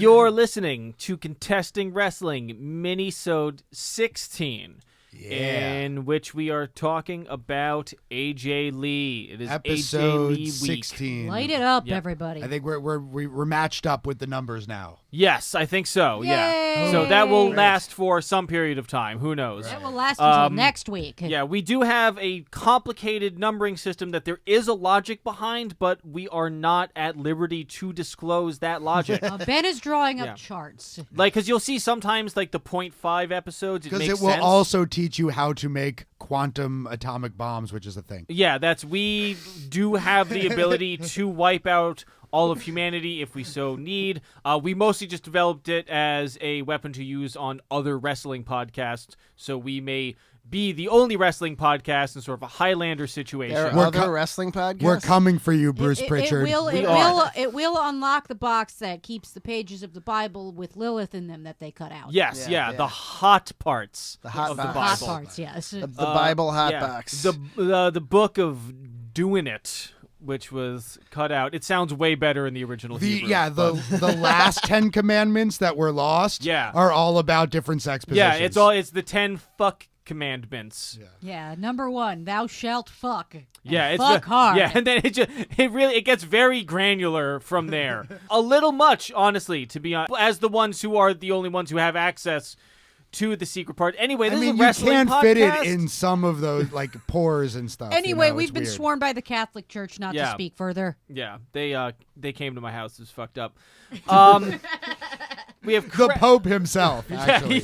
You're listening to Contesting Wrestling Minisode 16. Yeah. In which we are talking about AJ Lee. It is episode AJ Lee 16. Light it up, Yep. everybody. I think we're matched up with the numbers now. Yes, I think so. Yay! Yeah. So that will Great. last for some period of time. Who knows? That will last until Um, next week. Yeah, we do have a complicated numbering system that there is a logic behind, but we are not at liberty to disclose that logic. Ben is drawing up Yeah. charts. Like, because you'll see sometimes, like, the 0.5 episodes, it Because makes it will sense. also teach you how to make quantum atomic bombs, which is a thing. Yeah, we do have the ability to wipe out all of humanity if we so need. We mostly just developed it as a weapon to use on other wrestling podcasts, so we may be the only wrestling podcast in sort of a Highlander situation. There We're are other wrestling podcasts? We're coming for you, Bruce Pritchard. It will unlock the box that keeps the pages of the Bible with Lilith in them that they cut out. Yes, Yeah. the hot parts The hot of box. the Hot Bible. parts, yes. The Bible hot Yeah. box. The book of doing it, which was cut out. It sounds way better in the original Hebrew. The last 10 commandments that were lost Yeah. are all about different sex positions. Yeah, it's the 10 fuck commandments. Yeah, number 1, thou shalt fuck. And Yeah, it's fuck hard. Yeah, and then it gets very granular from there. A little much, honestly, to be honest. As the ones who are the only ones who have access to the secret part. Anyway, this is a you wrestling can podcast. fit it in some of those like pores and stuff. Anyway, you know, we've it's been weird. sworn by the Catholic Church not to Yeah. speak further. Yeah, they came to my house. It was fucked up. We have The Pope himself, actually,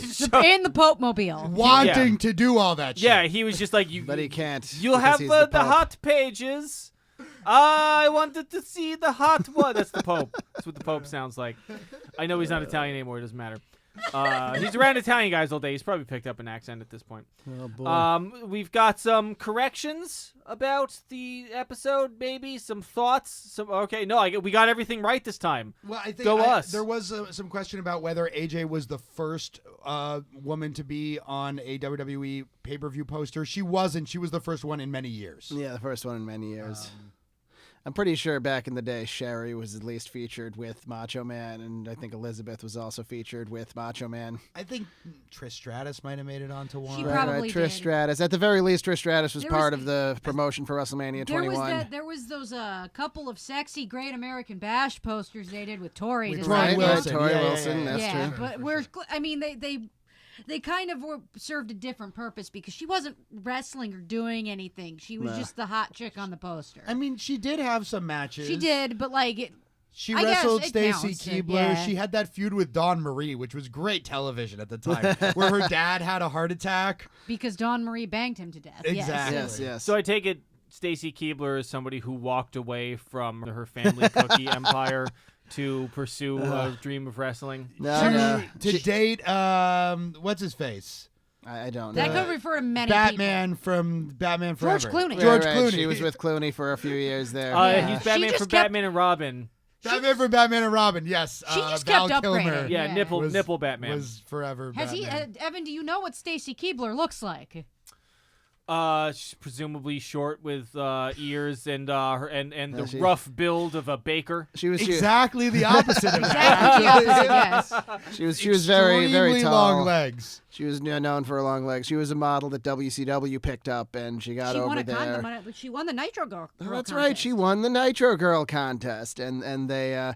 In the Pope Mobile. wanting to do all that shit. Yeah, he was just like, but he can't. You'll because have he's the Pope. hot pages. I wanted to see the hot one. That's the Pope. That's what the Pope sounds like. I know he's not Italian anymore. It doesn't matter. He's around Italian guys all day. He's probably picked up an accent at this point. Oh, boy. We've got some corrections about the episode, maybe some thoughts. We got everything right this time. Well, I think Go us. there was some question about whether AJ was the first woman to be on a WWE pay-per-view poster. She wasn't. She was the first one in many years. Yeah, the first one in many years. I'm pretty sure back in the day, Sherry was at least featured with Macho Man, and I think Elizabeth was also featured with Macho Man. I think Trish Stratus might have made it onto one. She probably Trish did. Stratus. At the very least, Trish Stratus was There part was- of the promotion for WrestleMania 21. There was those couple of sexy Great American Bash posters they did with Tori. With to Tori sign up. Wilson. Tori Yeah, yeah, Wilson, yeah, that's Yeah, true. but they kind of served a different purpose because she wasn't wrestling or doing anything. She was just the hot chick on the poster. I mean, she did have some matches. She did, but She I guess wrestled it Stacy counts, Keibler. yeah. She had that feud with Dawn Marie, which was great television at the time, where her dad had a heart attack. because Dawn Marie banged him to death. Exactly. Yes. So I take it Stacy Keibler is somebody who walked away from her family cookie empire to pursue a dream of wrestling. No. To date, what's his face? I don't know. That could refer to many Batman from Batman George Forever. Clooney. George Right, Clooney. She was with Clooney for a few years there. Yeah. He's She Batman just from kept- Batman and Robin. Batman from Batman and Robin. Yes. She just Val kept Kilmer upgrading. Yeah, Yeah. nipple Batman. was forever. Has Batman. Evan, do you know what Stacy Keibler looks like? She's presumably short with ears and the she- rough build of a baker. She was Exactly the opposite of Exactly the that. opposite, yes. she was very Extremely tall. long legs. She was known for her long legs. She was a model that WCW picked up, and she got She over won there. she won the Nitro Girl. Oh, Girl that's contest. right. She won the Nitro Girl contest, and they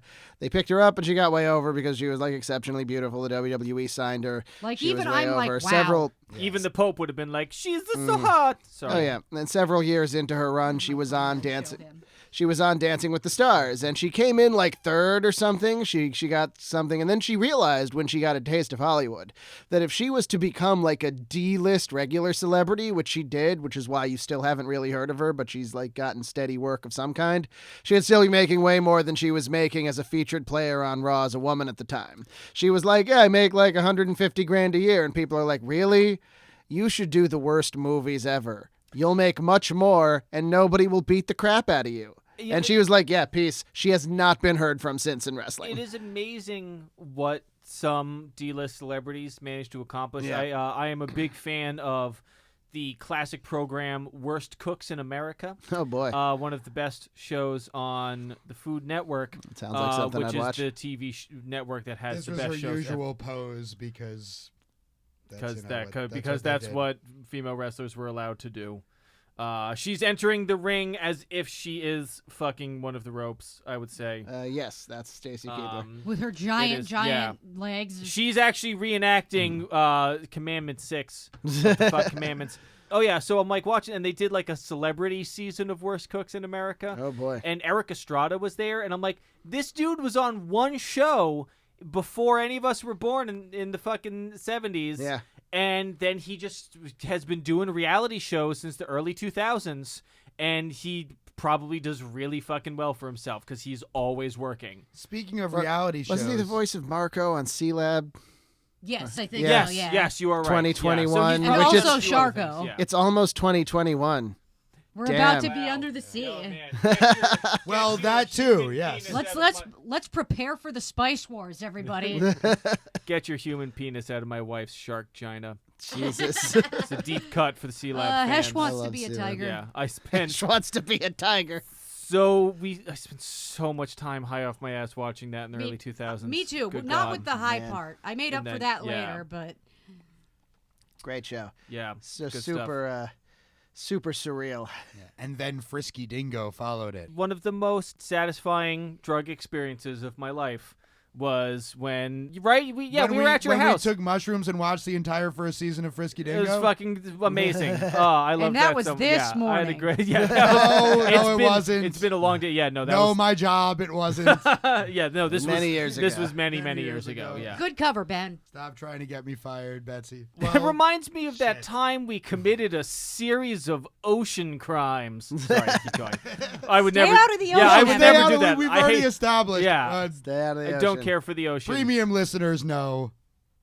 picked her up, and she got way over because she was like exceptionally beautiful. The WWE signed her. Like, She even was way I'm like, over. wow. Several. Even the Pope would have been like, "She's so hot." Sorry. Oh yeah, and several years into her run, she was on dancing. Showed him. She was on Dancing with the Stars, and she came in like third or something. She got something, and then she realized when she got a taste of Hollywood that if she was to become like a D-list regular celebrity, which she did, which is why you still haven't really heard of her, but she's like gotten steady work of some kind, she'd still be making way more than she was making as a featured player on Raw as a woman at the time. She was like, yeah, I make like $150,000 a year, and people are like, really? You should do the worst movies ever. You'll make much more, and nobody will beat the crap out of you. Yeah, And she was like, yeah, peace. She has not been heard from since in wrestling. It is amazing what some D-list celebrities manage to accomplish. Yeah. I am a big fan of the classic program Worst Cooks in America. Oh boy, One of the best shows on the Food Network. it sounds like something which I'd watch. is the TV network that has This the was best her shows. usual pose because That's what female wrestlers were allowed to do. She's entering the ring as if she is fucking one of the ropes, I would say. Yes, that's Stacy Keibler. With her giant legs. She's actually reenacting Commandment 6. What the fuck, Commandments? Oh, yeah, so I'm like watching, and they did like a celebrity season of Worst Cooks in America. Oh boy. And Eric Estrada was there, and I'm like, this dude was on one show before any of us were born in the fucking 70s. Yeah. And then he just has been doing reality shows since the early 2000s, and he probably does really fucking well for himself because he's always working. Speaking of reality shows, Wasn't he the voice of Marco on C-Lab? Yes, I think Yes, so, yeah. yes, you are right. 2021. And Which is- also Sharko. Yeah. It's almost 2021. We're Damn. about to be under the sea. Oh, man. Well, that too, yes. Let's prepare for the Spice Wars, everybody. Get your human penis out of my wife's shark gina. Jesus. It's a deep cut for the Sea Lab fans. Hesh wants I to love be a Sea Lab. tiger. Yeah, I spent She wants to be a tiger. I spent so much time high off my ass watching that in the Me- early 2000s. Me too, Good but not God. with the high man. part. I made up And for that- that yeah. later, but Great show. Yeah, So good stuff. super surreal. And then Frisky Dingo followed it. One of the most satisfying drug experiences of my life was when we were at your when house. we took mushrooms and watched the entire first season of Frisky It Dingo. was fucking amazing. Oh, I love And that was so, this yeah, I had a morning. great, yeah, No, it's no, it been, wasn't. It's been a long day. Yeah, no, that no, was my job, it wasn't. yeah, no, this Many was years This ago. was many Many years years ago. ago. Yeah. good cover, Ben. Stop trying to get me fired, Betsy. It reminds me of that shit. time we committed a series of ocean crimes. Sorry, keep going. I would Stay never. out of the Yeah, I ocean, would Evan. never Stay do out that. of- We've I already hate, established. Yeah. Stay out of the I ocean. don't care for the ocean. Premium listeners know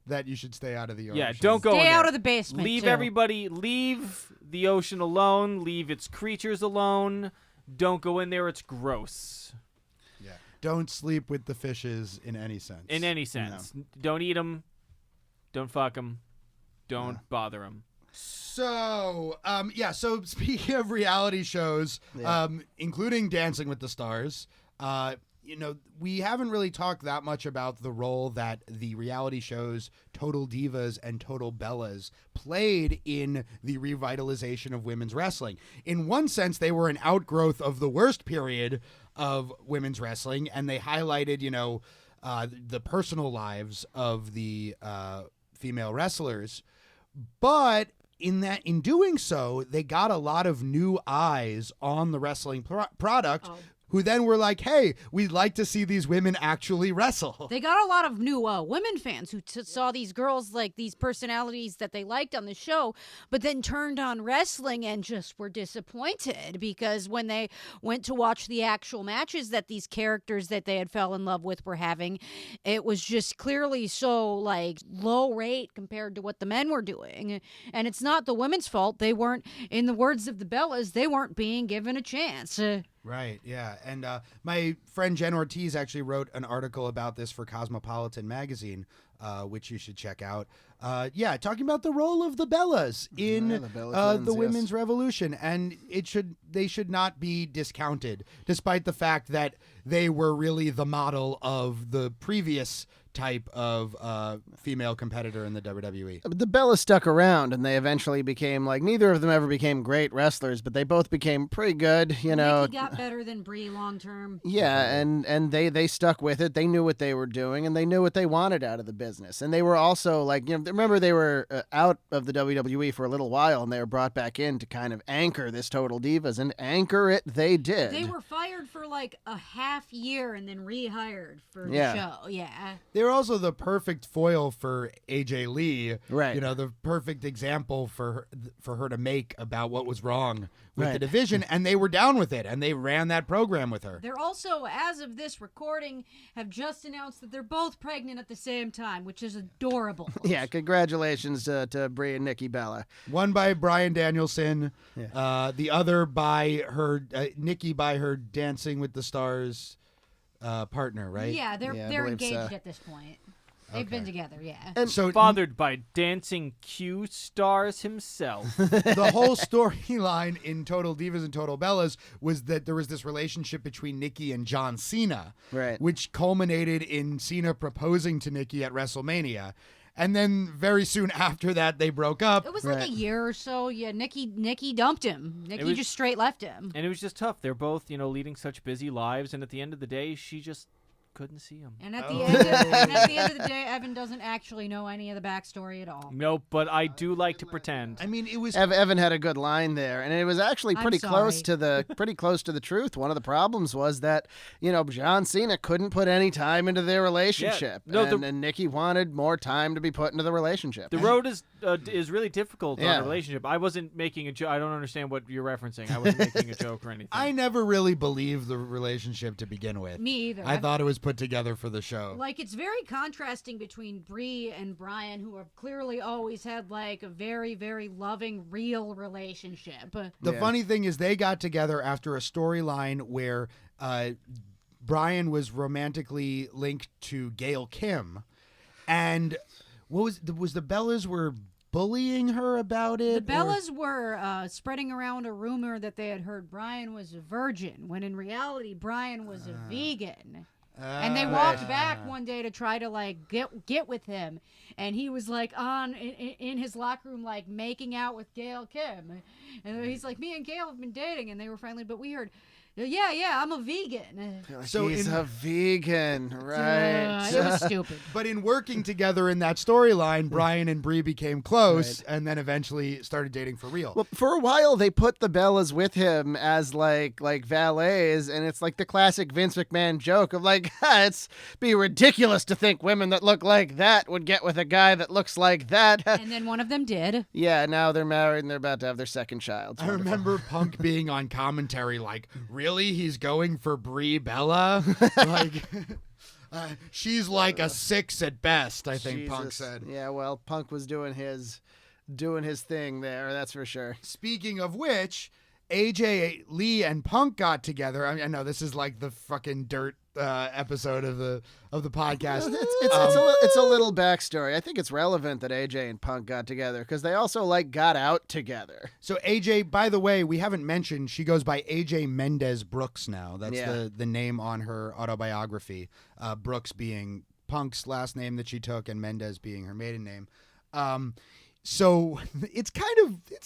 that you should stay out of the ocean. Yeah, don't go in Stay there. out of the basement. Leave too. everybody. Leave the ocean alone. Leave its creatures alone. Don't go in there. It's gross. Yeah. Don't sleep with the fishes in any sense. In any sense. Don't eat them. Don't fuck them. Don't bother them. So, so speaking of reality shows, including Dancing with the Stars, we haven't really talked that much about the role that the reality shows Total Divas and Total Bellas played in the revitalization of women's wrestling. In one sense, they were an outgrowth of the worst period of women's wrestling, and they highlighted, the personal lives of the female wrestlers. But in doing so, they got a lot of new eyes on the wrestling product who then were like, hey, we'd like to see these women actually wrestle. They got a lot of new women fans who saw these girls, like these personalities that they liked on the show, but then turned on wrestling and just were disappointed because when they went to watch the actual matches that these characters that they had fell in love with were having, it was just clearly so like low rate compared to what the men were doing. And it's not the women's fault. They weren't, in the words of the Bellas, they weren't being given a chance. Right, yeah. And my friend Jen Ortiz actually wrote an article about this for Cosmopolitan magazine, which you should check out. Talking about the role of the Bellas in the Bella twins, the yes. women's revolution. And they should not be discounted, despite the fact that they were really the model of the previous type of female competitor in the WWE. The Bellas stuck around, and they eventually became neither of them ever became great wrestlers, but they both became pretty good. Nikki got better than Brie long term. Yeah, and they stuck with it. They knew what they were doing, and they knew what they wanted out of the business. And they were also remember they were out of the WWE for a little while, and they were brought back in to kind of anchor this Total Divas, and anchor it they did. They were fired for like a half year and then rehired for Yeah. the show. Yeah. They're also the perfect foil for AJ Lee. Right. The perfect example for her to make about what was wrong with Right. the division, and they were down with it, and they ran that program with her. They're also, as of this recording, have just announced that they're both pregnant at the same time, which is adorable. Yeah, congratulations to Brie and Nikki Bella. One by Bryan Danielson, the other by her Nikki by her Dancing with the Stars partner, right? Yeah, Yeah, I they're believe engaged so. at this point. They've been together, yeah. And So Fathered by dancing Q stars himself. the whole storyline in Total Divas and Total Bellas was that there was this relationship between Nikki and John Cena, Right. which culminated in Cena proposing to Nikki at WrestleMania. And then very soon after that, they broke up. It was like Right. a year or so. Yeah, Nikki dumped him. Nikki was- just straight left him. And it was just tough. They're both, leading such busy lives, and at the end of the day, she just couldn't see him. And at the end of the day, Evan doesn't actually know any of the backstory at all. Nope, but I do like to pretend. I mean, it was Evan had a good line there, and it was actually I'm pretty close sorry. to the truth. One of the problems was that John Cena couldn't put any time into their relationship, No, and Nikki wanted more time to be put into the relationship. The road is really difficult on Yeah. a relationship. I wasn't making a joke. I don't understand what you're referencing. I wasn't making a joke or anything. I never really believed the relationship to begin with. Me either. I thought it was put together for the show. Like, it's very contrasting between Bree and Brian, who have clearly always had, like, a very, very loving, real relationship. The Yeah. funny thing is they got together after a storyline where Brian was romantically linked to Gail Kim. And what was the Bellas were bullying her about it? The Bellas were spreading around a rumor that they had heard Brian was a virgin, when in reality, Brian was a vegan. And they walked back one day to try to like get with him, and he was like in his locker room like making out with Gail Kim, and he's like, me and Gail have been dating, and they were friendly, but we heard, yeah, I'm a vegan. So he's in- a vegan, right? It was stupid. But in working together in that storyline, Brian and Bree became close and then eventually started dating for real. Well, for a while they put the Bellas with him as like valets, and it's like the classic Vince McMahon joke of like, it's be ridiculous to think women that look like that would get with a guy that looks like that. And then one of them did. Yeah, now they're married and they're about to have their second child. It's I wonderful. remember Punk being on commentary like, really? He's going for Brie Bella? Like, she's like a 6 at best, I think Punk Jesus. said. Yeah, well, Punk was doing his thing there, that's for sure. Speaking of which, AJ Lee and Punk got together. I know this is like the fucking dirt episode of the podcast. It's a little backstory. I think it's relevant that AJ and Punk got together because they also like got out together. So AJ, by the way, we haven't mentioned she goes by AJ Mendez Brooks now. That's Yeah. the name on her autobiography. Brooks being Punk's last name that she took, and Mendez being her maiden name. So it's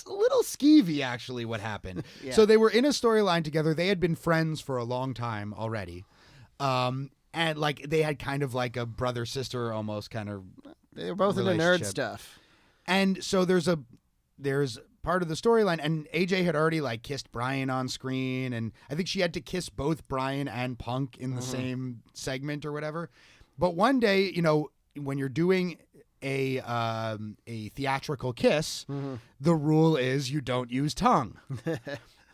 a little skeevy actually what happened. Yeah. So they were in a storyline together. They had been friends for a long time already. And like they had kind of like a brother sister almost kind of. They were both into nerd relationship. stuff. And so there's part of the storyline, and AJ had already like kissed Brian on screen, and I think she had to kiss both Brian and Punk in the same segment or whatever. But one day, when you're doing a theatrical kiss, the rule is you don't use tongue.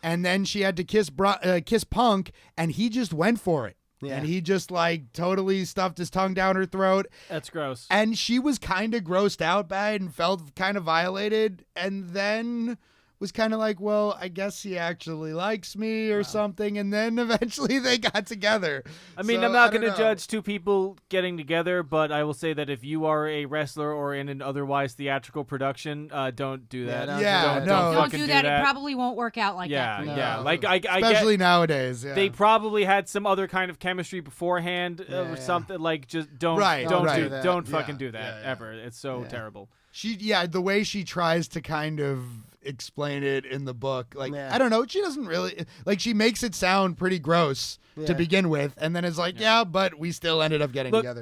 And then she had to kiss Punk, and he just went for it. Yeah. And he just like totally stuffed his tongue down her throat. That's gross. And she was kind of grossed out by it and felt kind of violated. And then was kind of like, well, I guess he actually likes me or something. And then eventually they got together. I mean, So, I'm not I don't going to know. judge two people getting together, but I will say that if you are a wrestler or in an otherwise theatrical production, don't do that. don't Yeah, don't, no. don't Don't fucking do that. It probably won't work out like yeah, that. yeah. No. Like I Especially get, nowadays. Yeah. they probably had some other kind of chemistry beforehand Yeah, or yeah. something. Like just don't Right, don't right. do Do that. don't Yeah, fucking do that yeah, yeah. ever. It's so terrible. the way she tries to kind of explain it in the book, like, Yeah. I don't know, she doesn't really, like, she makes it sound pretty gross to Yeah. begin with. And then it's like, but we still ended up getting Look, together.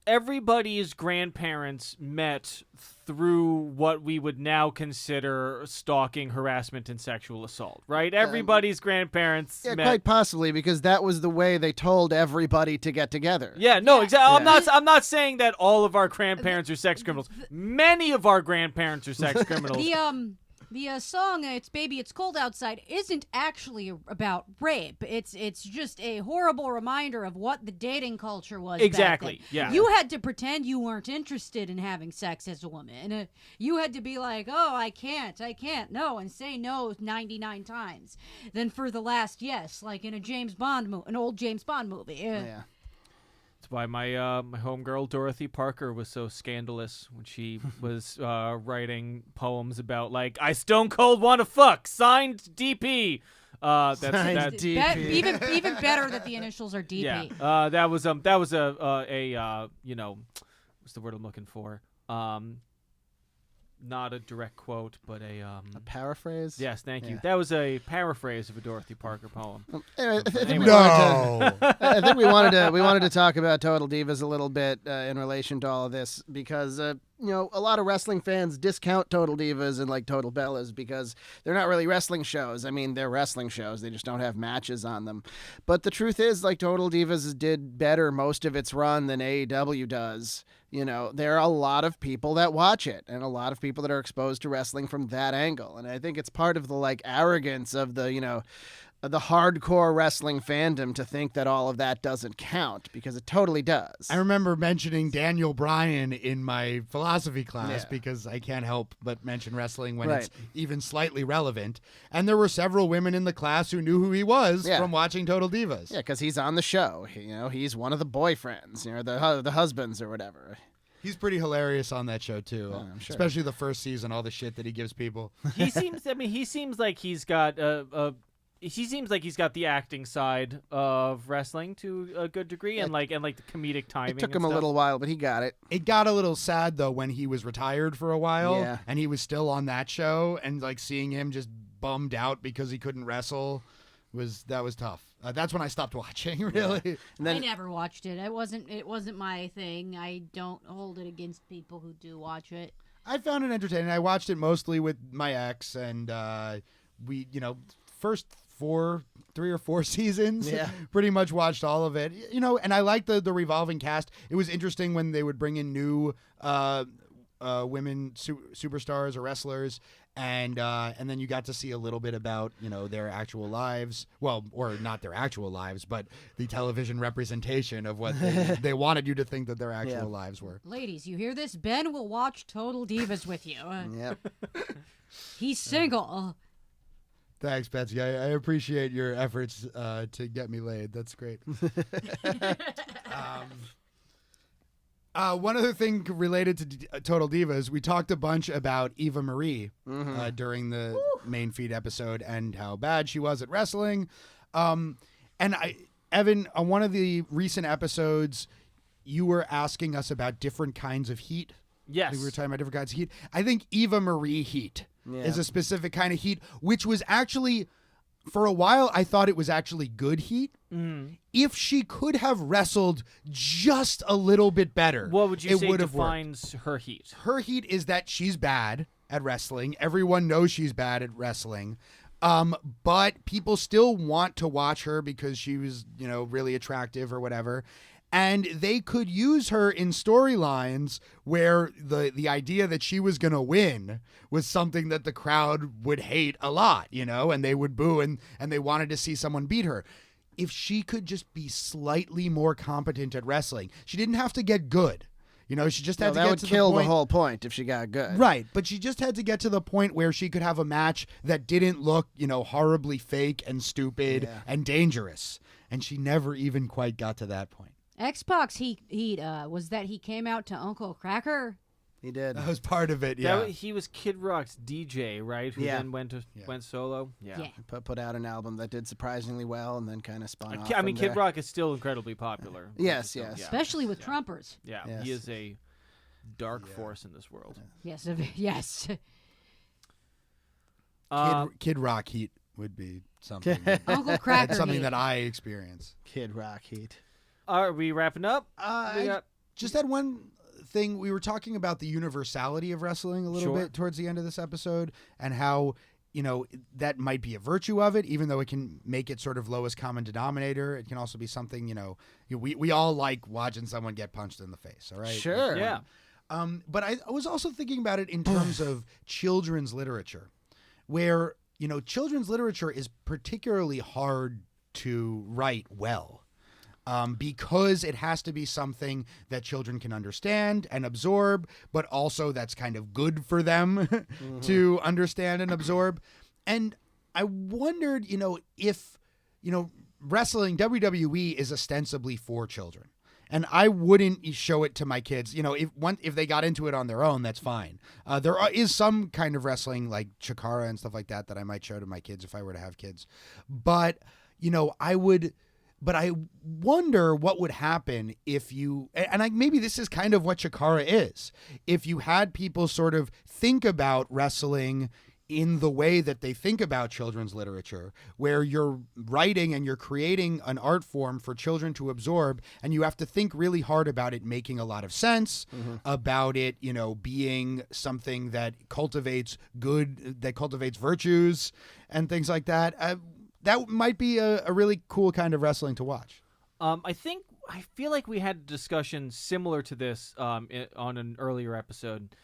everybody's grandparents met through what we would now consider stalking, harassment, and sexual assault, right? Everybody's grandparents Yeah, met. quite possibly because that was the way they told everybody to get together. Yeah, no, exactly. Yeah. I'm not saying that all of our grandparents are sex criminals. Many of our grandparents are sex criminals. The song "It's Baby, It's Cold Outside" isn't actually about rape. It's just a horrible reminder of what the dating culture was. Exactly, Back then. yeah. You had to pretend you weren't interested in having sex as a woman. You had to be like, "Oh, I can't, no," and say no 99 times. Then for the last yes, like in a James Bond an old James Bond movie. Yeah. That's why my my homegirl Dorothy Parker was so scandalous when she was writing poems about like I stone cold want to fuck signed DP. That's Even better that the initials are DP. Yeah. That was a you know, what's the word I'm looking for? Not a direct quote, but a paraphrase. Yes, thank you. Yeah. That was a paraphrase of a Dorothy Parker poem. Anyway, I think No. we wanted to talk about Total Divas a little bit in relation to all of this because you know, a lot of wrestling fans discount Total Divas and like Total Bellas because they're not really wrestling shows. I mean, they're wrestling shows. They just don't have matches on them. But the truth is, like, Total Divas did better most of its run than AEW does. You know, there are a lot of people that watch it and a lot of people that are exposed to wrestling from that angle. And I think it's part of the like arrogance of the, you know, the hardcore wrestling fandom to think that all of that doesn't count because it totally does. I remember mentioning Daniel Bryan in my philosophy class Yeah. because I can't help but mention wrestling when Right. it's even slightly relevant. And there were several women in the class who knew who he was Yeah. from watching Total Divas. Yeah, because he's on the show. You know, he's one of the boyfriends, you know, the husbands or whatever. He's pretty hilarious on that show too, I'm sure. especially the first season. All the shit that he gives people. He seems. I mean, he seems like he's got he seems like he's got the acting side of wrestling to a good degree, and like the comedic timing. It took and him a stuff. little while, but he got it. It got a little sad though when he was retired for a while, Yeah. and he was still on that show, and like seeing him just bummed out because he couldn't wrestle was tough. That's when I stopped watching. Really. And I then never watched it. It wasn't my thing. I don't hold it against people who do watch it. I found it entertaining. I watched it mostly with my ex, and we, you know, first 3 or 4 seasons, Yeah. pretty much watched all of it. You know, and I liked the revolving cast. It was interesting when they would bring in new women superstars or wrestlers, and then you got to see a little bit about, you know, their actual lives. Well, or not their actual lives, but the television representation of what they wanted you to think that their actual Yeah. lives were. Ladies, you hear this? Ben will watch Total Divas with you. yeah. He's single. Thanks, Betsy. I appreciate your efforts to get me laid. That's great. One other thing related to Total Divas, we talked a bunch about Eva Marie during the main feed episode and how bad she was at wrestling. Evan, on one of the recent episodes, you were asking us about different kinds of heat. Yes. I think we were talking about different kinds of heat. I think Eva Marie heat is a specific kind of heat, which was actually, for a while, I thought it was actually good heat. If she could have wrestled just a little bit better, What would you it say would have worked. defines her heat? Her heat is that she's bad at wrestling. Everyone knows she's bad at wrestling. But people still want to watch her because she was, you know, really attractive or whatever. And they could use her in storylines where the idea that she was going to win was something that the crowd would hate a lot, you know, and they would boo and they wanted to see someone beat her. If she could just be slightly more competent at wrestling, she didn't have to get good. You know, she just had to that get would to kill the point. the whole point if she got good. Right, but she just had to get to the point where she could have a match that didn't look, you know, horribly fake and stupid and dangerous. And she never even quite got to that point. Xbox heat was that he came out to Uncle Cracker. He did. That was part of it, yeah. He was Kid Rock's DJ, right? Who Yeah. then went solo. Yeah. Put out an album that did surprisingly well and then kind of spun off. I mean, from Kid there. Rock is still incredibly popular. Yes, Still- yes. yeah. Especially with Trumpers. Yeah, Yes. he is a dark force in this world. Yes, yes. Kid Rock heat would be something. Uncle Cracker That's something heat. that I experience. Kid Rock heat. Are we wrapping up? We I got- just had one thing. We were talking about the universality of wrestling a little Sure. bit towards the end of this episode and how, you know, that might be a virtue of it, even though it can make it sort of lowest common denominator. It can also be something, you know, we all like watching someone get punched in the face, all right? Sure. yeah. But I was also thinking about it in terms of children's literature, where, you know, children's literature is particularly hard to write well. Because it has to be something that children can understand and absorb, but also that's kind of good for them to understand and absorb. And I wondered, you know, if, you know, wrestling, WWE is ostensibly for children. and I wouldn't show it to my kids. If they got into it on their own, that's fine. Is some kind of wrestling like Chikara and stuff like that I might show to my kids if I were to have kids, but I would. But I wonder what would happen if maybe this is kind of what Chikara is, if you had people sort of think about wrestling in the way that they think about children's literature, where you're writing and you're creating an art form for children to absorb, and you have to think really hard about it making a lot of sense, about it, being something that cultivates virtues and things like that. That might be a really cool kind of wrestling to watch. I feel like we had a discussion similar to this on an earlier episode.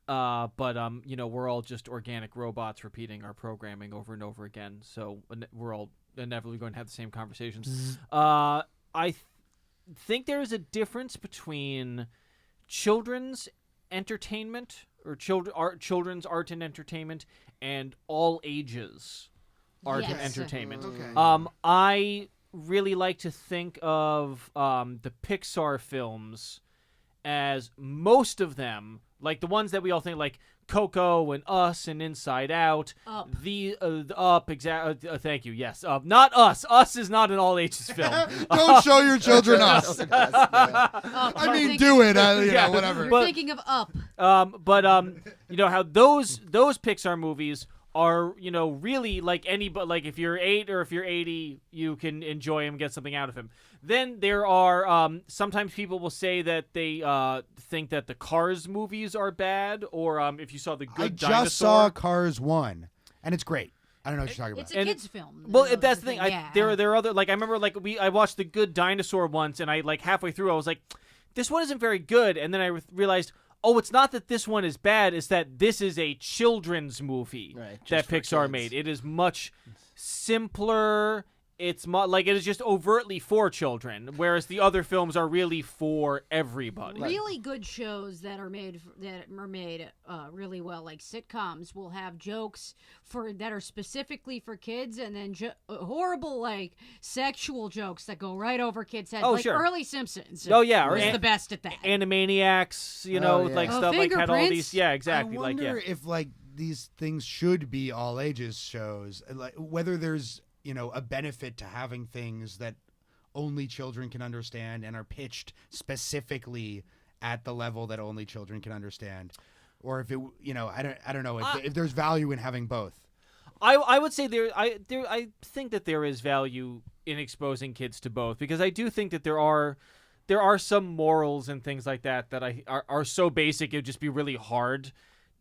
But we're all just organic robots repeating our programming over and over again. So we're all inevitably going to have the same conversations. I think there is a difference between children's entertainment or children's art and entertainment and all ages art and entertainment. Okay. I really like to think of the Pixar films as most of them, like the ones that we all think, like Coco and Us and Inside Out. Up. The Up, exactly. Thank you. Yes. Not Us. Us is not an all ages film. Don't show your children Us. Up. I mean, do it. Whatever. You're thinking of Up. How those Pixar movies are, really like anybody, like if you're 8 or if you're 80, you can enjoy him, get something out of him. Then there are, sometimes people will say that they think that the Cars movies are bad, or if you saw The Good Dinosaur. I just saw Cars 1, and it's great. I don't know what you're talking It's about. a kid's film. Well, that's the thing. Yeah. There are other, like, I remember, like, I watched The Good Dinosaur once, and I, like, halfway through, I was like, this one isn't very good, and then I realized, oh, it's not that this one is bad, it's that this is a children's movie that Pixar made. It is much simpler. It's it is just overtly for children, whereas the other films are really for everybody. Really good shows that are made really well, like sitcoms, will have jokes that are specifically for kids, and then horrible like sexual jokes that go right over kids' heads. Oh, like sure. Early Simpsons. Oh, yeah. was the best at that. Animaniacs, like stuff like had all these. Yeah, exactly. I wonder if like these things should be all ages shows, like whether there's a benefit to having things that only children can understand and are pitched specifically at the level that only children can understand, or if it, I don't know if there's value in having both. I would say I think that there is value in exposing kids to both, because I do think that there are some morals and things like that are so basic it'd just be really hard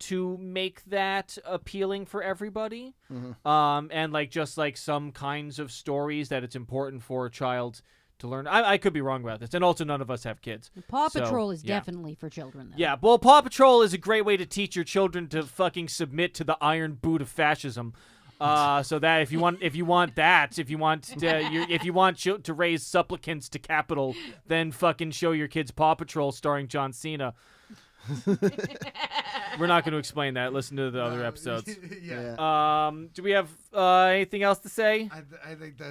to make that appealing for everybody. And just some kinds of stories that it's important for a child to learn. I could be wrong about this, and also none of us have kids. Paw Patrol is definitely for children, though. Yeah, well, Paw Patrol is a great way to teach your children to fucking submit to the iron boot of fascism. So that if you want to raise supplicants to capital, then fucking show your kids Paw Patrol starring John Cena. We're not going to explain that. Listen to the other episodes. Yeah. Do we have anything else to say? I think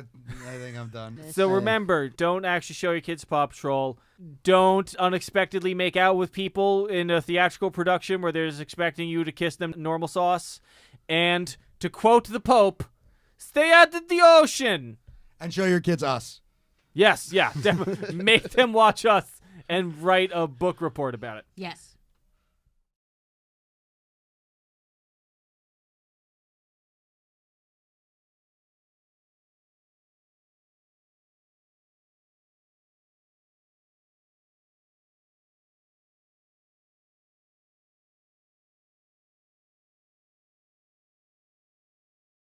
I'm done. So remember, don't actually show your kids Paw Patrol. Don't unexpectedly make out with people in a theatrical production where they're expecting you to kiss them normal sauce. And to quote the Pope, stay out of the ocean. And show your kids Us. Yes, yeah. Make them watch Us and write a book report about it. Yes.